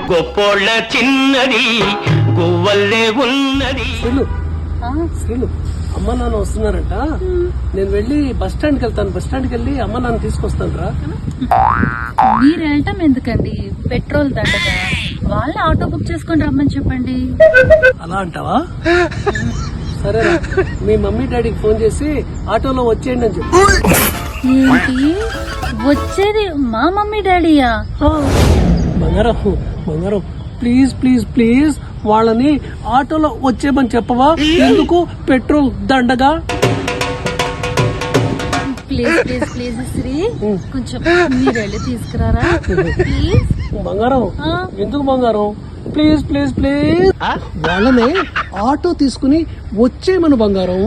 గొప్పోళ్ళ చిన్నది గువ్వల్లే ఉన్నది. శ్రీలు అమ్మ నాన్న వస్తున్నారంట. నేను వెళ్ళి బస్ స్టాండ్కి వెళ్తాను. బస్ స్టాండ్కి వెళ్ళి అమ్మ నాన్న తీసుకొస్తాను రా. మీరు వెళ్ళటం ఎందుకండి? పెట్రోల్ దండగా వాళ్ళని ఆటో బుక్ చేసుకొని రమ్మని చెప్పండి. అలా అంటావా? సరే మీ మమ్మీ డాడీకి ఫోన్ చేసి ఆటోలో వచ్చేయండి అని చెప్పు. ఏంటి వచ్చేది మా మమ్మీ డాడీయా? బంగారం బంగారం ప్లీజ్ ప్లీజ్ ప్లీజ్ వాళ్ళని ఆటోలో వచ్చేయమని చెప్పవా? ఎందుకు పెట్రోల్ దండగా? ప్లీజ్ ప్లీజ్ ప్లీజ్ శ్రీ కొంచెం మీరు వెళ్ళి తీసుకురారా ప్లీజ్. బంగారం ఎందుకు బంగారం? ప్లీజ్ ప్లీజ్ ప్లీజ్ వాళ్ళని ఆటో తీసుకుని వచ్చేయమను బంగారం.